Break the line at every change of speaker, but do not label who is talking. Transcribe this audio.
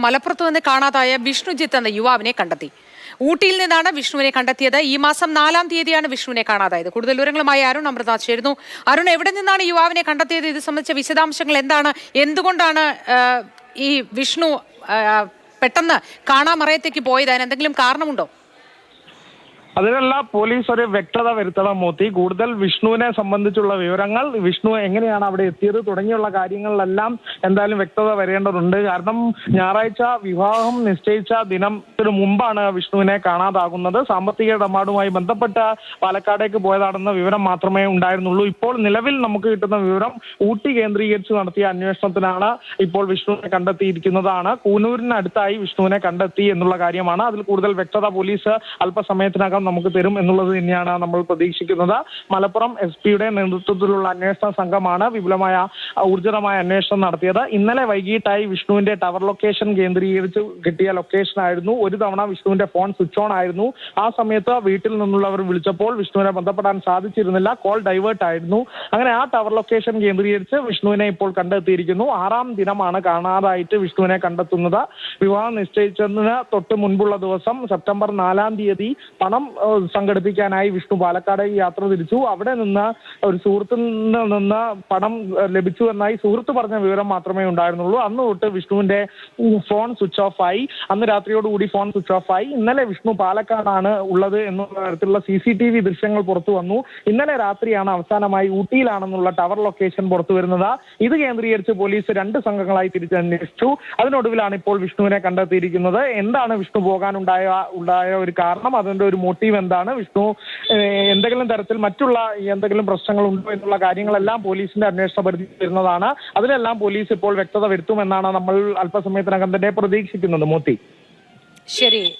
മലപ്പുറത്ത് നിന്ന് കാണാതായ വിഷ്ണുജിത്ത് എന്ന യുവാവിനെ കണ്ടെത്തി. ഊട്ടിയിൽ നിന്നാണ് വിഷ്ണുവിനെ കണ്ടെത്തിയത്. ഈ മാസം 4-ാം തീയതിയാണ് വിഷ്ണുവിനെ കാണാതായത്. കൂടുതൽ വിവരങ്ങളുമായി അരുൺ അമൃതാസ് ചേരുന്നു. അരുൺ, എവിടെ നിന്നാണ് യുവാവിനെ കണ്ടെത്തിയത്? ഇത് സംബന്ധിച്ച വിശദാംശങ്ങൾ എന്താണ്? എന്തുകൊണ്ടാണ് ഈ വിഷ്ണു പെട്ടെന്ന് കാണാമറയത്തേക്ക് പോയത്? അതിന് എന്തെങ്കിലും കാരണമുണ്ടോ?
അതിനെല്ലാം പോലീസ് ഒരു വ്യക്തത വരുത്തണം മോത്തി. കൂടുതൽ വിഷ്ണുവിനെ സംബന്ധിച്ചുള്ള വിവരങ്ങൾ, വിഷ്ണു എങ്ങനെയാണ് അവിടെ എത്തിയത് തുടങ്ങിയുള്ള കാര്യങ്ങളിലെല്ലാം എന്തായാലും വ്യക്തത വരേണ്ടതുണ്ട്. കാരണം ഞായറാഴ്ച വിവാഹം നിശ്ചയിച്ച ദിനത്തിന് മുമ്പാണ് വിഷ്ണുവിനെ കാണാതാകുന്നത്. സാമ്പത്തിക ഇടപാടുമായി ബന്ധപ്പെട്ട് പാലക്കാടേക്ക് പോയതാണെന്ന വിവരം മാത്രമേ ഉണ്ടായിരുന്നുള്ളൂ. ഇപ്പോൾ നിലവിൽ നമുക്ക് കിട്ടുന്ന വിവരം ഊട്ടി കേന്ദ്രീകരിച്ച് നടത്തിയ അന്വേഷണത്തിനാണ് ഇപ്പോൾ വിഷ്ണുവിനെ കണ്ടെത്തിയിരിക്കുന്നതാണ്. കൂനൂരിനടുത്തായി വിഷ്ണുവിനെ കണ്ടെത്തി എന്നുള്ള കാര്യമാണ്. അതിൽ കൂടുതൽ വ്യക്തത പോലീസ് അല്പസമയത്തിനകം നമുക്ക് തരും എന്നുള്ളത് തന്നെയാണ് നമ്മൾ പ്രതീക്ഷിക്കുന്നത്. മലപ്പുറം SP-യുടെ നേതൃത്വത്തിലുള്ള അന്വേഷണ സംഘമാണ് വിപുലമായ ഊർജിതമായ അന്വേഷണം നടത്തിയത്. ഇന്നലെ വൈകിട്ടായി വിഷ്ണുവിന്റെ ടവർ ലൊക്കേഷൻ കേന്ദ്രീകരിച്ച് കിട്ടിയ ലൊക്കേഷൻ ആയിരുന്നു. ഒരു തവണ വിഷ്ണുവിന്റെ ഫോൺ സ്വിച്ച് ഓൺ ആയിരുന്നു. ആ സമയത്ത് വീട്ടിൽ നിന്നുള്ളവർ വിളിച്ചപ്പോൾ വിഷ്ണുവിനെ ബന്ധപ്പെടാൻ സാധിച്ചിരുന്നില്ല. കോൾ ഡൈവേർട്ട് ആയിരുന്നു. അങ്ങനെ ആ ടവർ ലൊക്കേഷൻ കേന്ദ്രീകരിച്ച് വിഷ്ണുവിനെ ഇപ്പോൾ കണ്ടെത്തിയിരിക്കുന്നു. 6-ാം ദിനമാണ് കാണാതായിട്ട് വിഷ്ണുവിനെ കണ്ടെത്തുന്നത്. വിവാഹം നിശ്ചയിച്ചതിന് തൊട്ട് മുൻപുള്ള ദിവസം സെപ്റ്റംബർ 4-ാം തീയതി പണം സംഘടിപ്പിക്കാനായി വിഷ്ണു പാലക്കാടേക്ക് യാത്ര തിരിച്ചു. അവിടെ നിന്ന് ഒരു സുഹൃത്തിൽ നിന്ന് പണം ലഭിച്ചു എന്നായി സുഹൃത്ത് പറഞ്ഞ വിവരം മാത്രമേ ഉണ്ടായിരുന്നുള്ളൂ. അന്ന് തൊട്ട് വിഷ്ണുവിന്റെ ഫോൺ സ്വിച്ച് ഓഫ് ആയി. അന്ന് രാത്രിയോടുകൂടി ഫോൺ സ്വിച്ച് ഓഫ് ആയി. ഇന്നലെ വിഷ്ണു പാലക്കാടാണ് ഉള്ളത് എന്നുള്ള തരത്തിലുള്ള CCTV ദൃശ്യങ്ങൾ പുറത്തു വന്നു. ഇന്നലെ രാത്രിയാണ് അവസാനമായി ഊട്ടിയിലാണെന്നുള്ള ടവർ ലൊക്കേഷൻ പുറത്തു വരുന്നത്. ഇത് കേന്ദ്രീകരിച്ച് പോലീസ് 2 സംഘങ്ങളായി തിരിച്ചന്വേഷിച്ചു. അതിനൊടുവിലാണ് ഇപ്പോൾ വിഷ്ണുവിനെ കണ്ടെത്തിയിരിക്കുന്നത്. എന്താണ് വിഷ്ണു പോകാനുണ്ടായ ഒരു കാരണം, അതിന്റെ ഒരു മോട്ടീവ് എന്താണ്, വിഷ്ണു എന്തെങ്കിലും തരത്തിൽ മറ്റുള്ള എന്തെങ്കിലും പ്രശ്നങ്ങൾ ഉണ്ടോ എന്നുള്ള കാര്യങ്ങളെല്ലാം പോലീസിന്റെ അന്വേഷണ പരിധി വരുന്നതാണ്. അതിലെല്ലാം പോലീസ് ഇപ്പോൾ വ്യക്തത വരുത്തുമെന്നാണ് നമ്മൾ അല്പസമയത്തിനകം തന്നെ പ്രതീക്ഷിക്കുന്നത്. മോത്തി,
ശരി.